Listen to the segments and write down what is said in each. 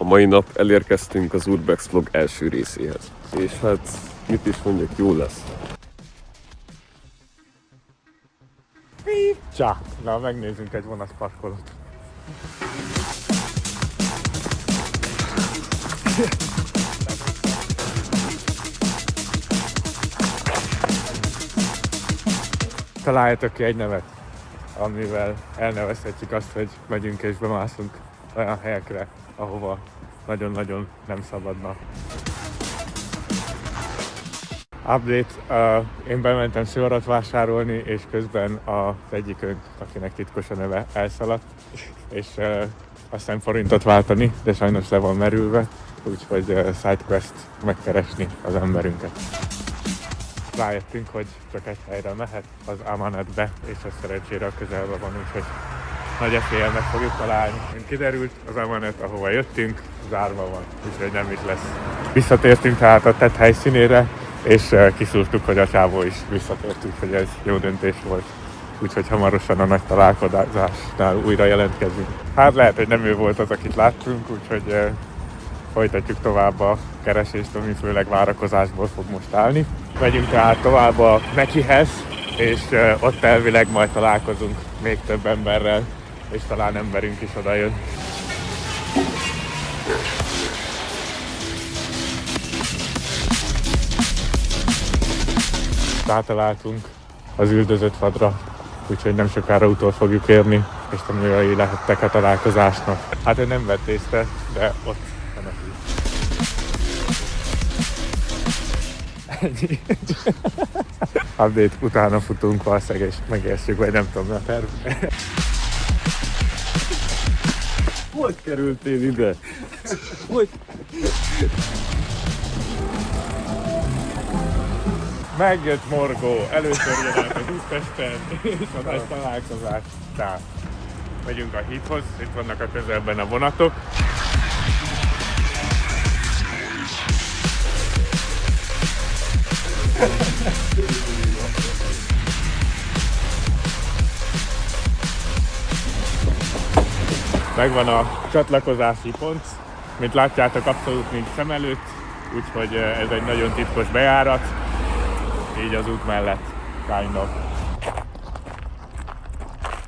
A mai nap elérkeztünk az Urbex vlog első részéhez. És hát, mit is mondjak, jó lesz. Csá! Na, megnézzünk egy vonatparkolót. Találjatok ki egy nevet, amivel elnevezhetjük azt, hogy megyünk és bemászunk olyan helyekre, ahova nagyon-nagyon nem szabadna. Update, én bementem szivarat vásárolni, és közben az egyikünk, akinek titkos a neve, elszaladt, és aztán forintot váltani, de sajnos le van merülve, úgyhogy sidequest megkeresni az emberünket. Rájöttünk, hogy csak egy helyre mehet, az Amanatbe, és ez szerencsére a közelben van, úgyhogy nagy eséllyel meg fogjuk találni. Mint kiderült, az Amanat, ahova jöttünk, zárva van, úgyhogy nem is lesz. Visszatértünk tehát a tett helyszínére, és kiszúrtuk, hogy a csávó is visszatért, úgyhogy ez jó döntés volt. Úgyhogy hamarosan a nagy találkozásnál újra jelentkezünk. Hát lehet, hogy nem ő volt az, akit láttunk, úgyhogy folytatjuk tovább a keresést, ami főleg várakozásból fog most állni. Megyünk tehát tovább a Mekihez, és ott elvileg majd találkozunk még több emberrel, és talán emberünk is oda jön. Rátaláltunk az üldözött vadra, úgyhogy nem sokára utol fogjuk érni, és tanulói lehettek a találkozásnak. Hát ő nem vett észre, de ott menekült. Ennyi. Update, utána futunk valószínűleg, és megérszük, vagy nem tudom, a terv. Hogy kerültél ide? Hogy? Megjött Morgó, először jön át az Újpesten, és a nagy találkozás. Tehát megyünk a hídhoz, itt vannak a közelben a vonatok. Megvan a csatlakozási pont, mint látjátok, abszolút nincs szem előtt, úgyhogy ez egy nagyon titkos bejárat, így az út mellett, kind of.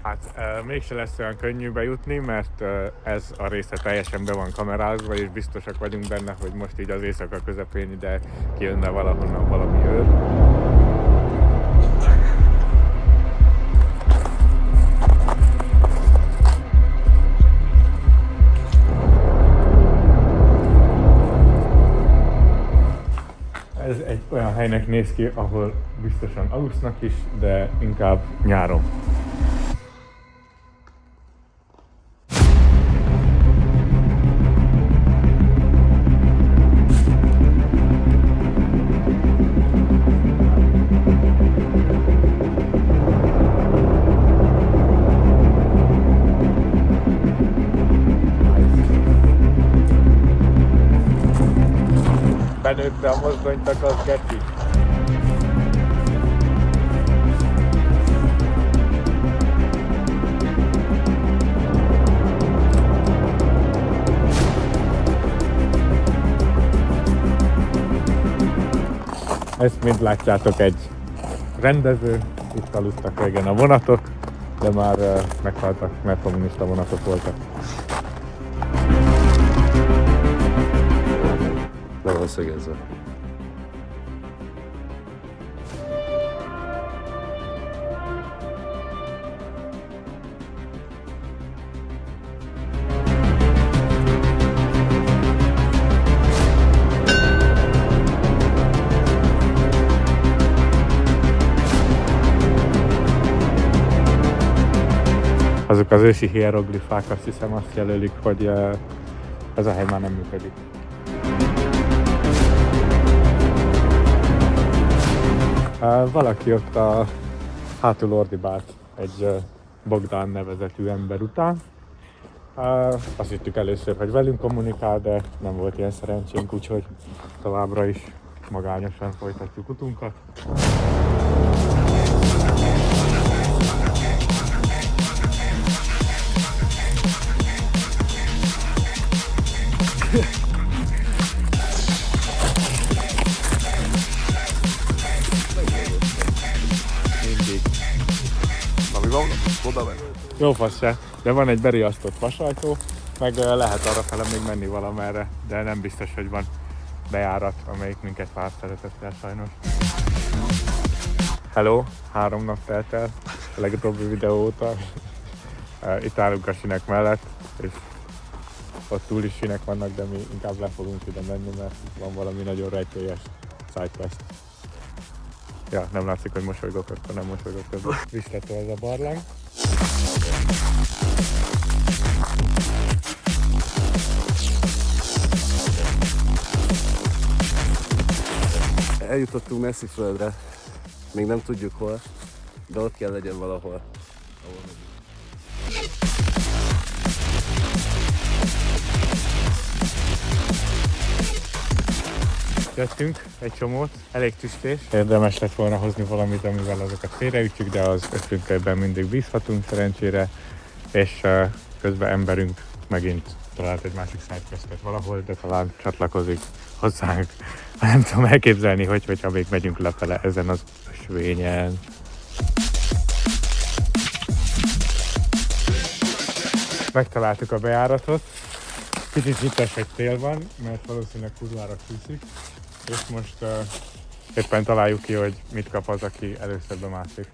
Hát mégse lesz olyan könnyű bejutni, mert ez a része teljesen be van kamerázva, és biztosak vagyunk benne, hogy most így az éjszaka közepén ide kijönne valahonnan valami őr. Ez egy olyan helynek néz ki, ahol biztosan alusznak is, de inkább nyáron. Benőtte a mozdonytak, az geci. Ezt mind látjátok, egy rendező, itt aludtak régen a vonatok, de már meghaltak, mert kommunista vonatok voltak. Le van szögezve. Azok az ősi hieroglifák, azt hiszem azt jelölik, hogy ez a hely már nem működik. Valaki ott a hátul ordibált egy Bogdán nevezetű ember után. Azt hittük először, hogy velünk kommunikál, de nem volt ilyen szerencsénk, úgyhogy továbbra is magányosan folytatjuk utunkat. Mindig. Ami van, oda megy. Jó fasz se, de van egy beriasztott vasajtó, meg lehet arrafele még menni valamerre, de nem biztos, hogy van bejárat, amelyik minket vár szeretettel sajnos. Hello, 3 nap telt el a legutóbbi videó óta. Itt állunk a sinek mellett, és ott túl is sinek vannak, de mi inkább le fogunk ide menni, mert van valami nagyon rejtélyes sidequest. Ja, nem látszik, hogy mosolygok, akkor nem mosolygok közben. Viszlető ez a barlang. Eljutottunk messzi földre, még nem tudjuk hol, de ott kell legyen valahol. Jöttünk egy csomót, elég tüstés. Érdemes lett volna hozni valamit, amivel azokat félreütjük, de az ösztönkönyvben mindig bízhatunk szerencsére, és közben emberünk megint talált egy másik sidequestet valahol, de talán csatlakozik hozzánk. Nem tudom elképzelni, hogyha még megyünk lefele ezen az ösvényen. Megtaláltuk a bejáratot. Kicsit vicces, hogy tél van, mert valószínűleg kurvára csúszik. És most éppen találjuk ki, hogy mit kap az, aki először bemászik.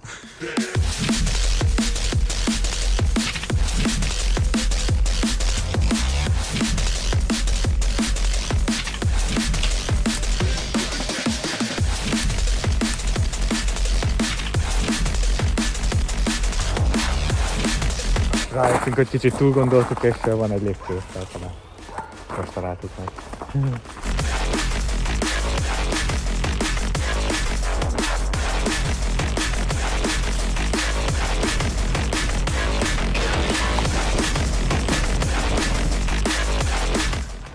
Rájöttünk, hogy kicsit túl gondoltuk, és van egy lépcső, talán most találtuk meg.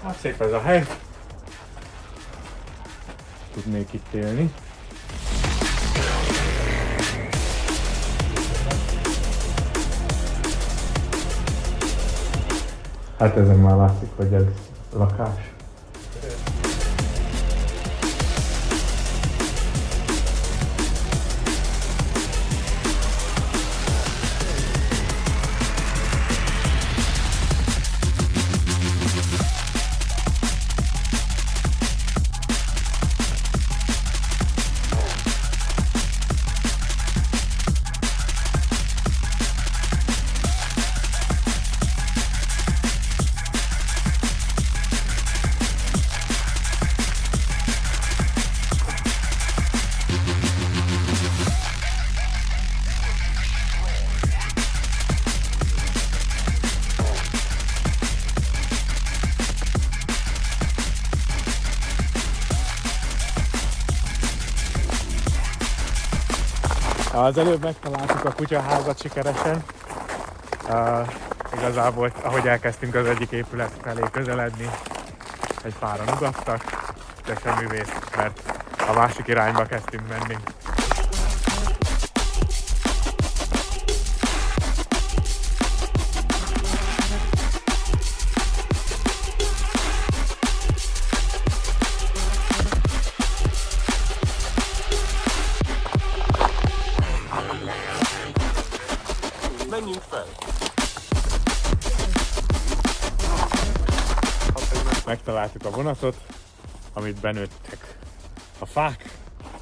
Hát szép ez a hely. Tudnék itt élni. Hát ezen már látszik, hogy ez lakás. Az előbb megtaláltuk a kutyaházat sikeresen. Igazából, ahogy elkezdtünk az egyik épület felé közeledni, egy páran ugattak, de semmi vész, mert a másik irányba kezdtünk menni. Menjünk fel! Megtaláltuk a vonatot, amit benőttek a fák,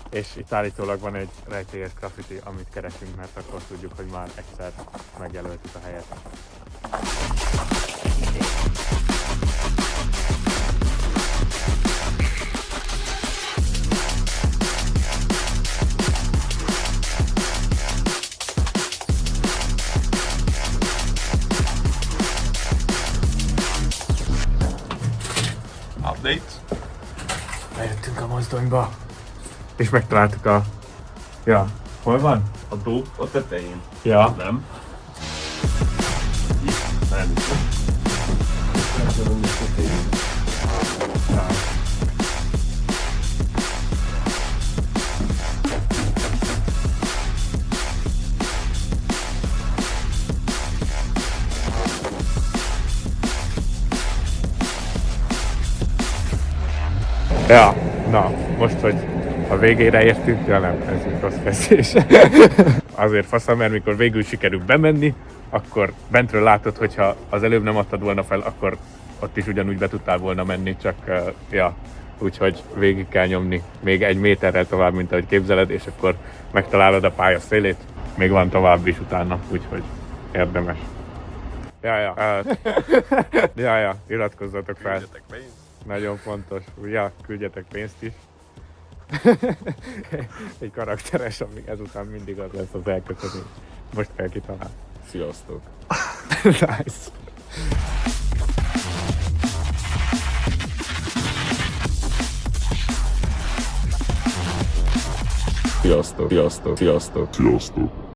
és itt állítólag van egy rejtélyes graffiti, amit keresünk, mert akkor tudjuk, hogy már egyszer megjelöltük a helyet. Update. Bejöttünk a mozdonyba, és megtaláltuk a... Ja, hol van? A dób a tetején. Ja. Nem? Nem. Nem a tetején. Ja. Ja, na, most, hogy a végére értünk, ja nem, ez egy rossz kezdés. Azért faszom, mert mikor végül sikerül bemenni, akkor bentről látod, hogyha az előbb nem adtad volna fel, akkor ott is ugyanúgy be tudtál volna menni, csak ja, úgyhogy végig kell nyomni még 1 méterrel tovább, mint ahogy képzeled, és akkor megtalálod a pálya szélét. Még van tovább is utána, úgyhogy érdemes. Ja, iratkozzatok fel. Küldjetek pénzt. Nagyon fontos. Ja, küldjetek pénzt is. Egy karakteres, ami ezután mindig az lesz az elköszönés. Most kell kitalálni. Sziasztok! Nice. Sziasztok! Sziasztok! Sziasztok! Sziasztok!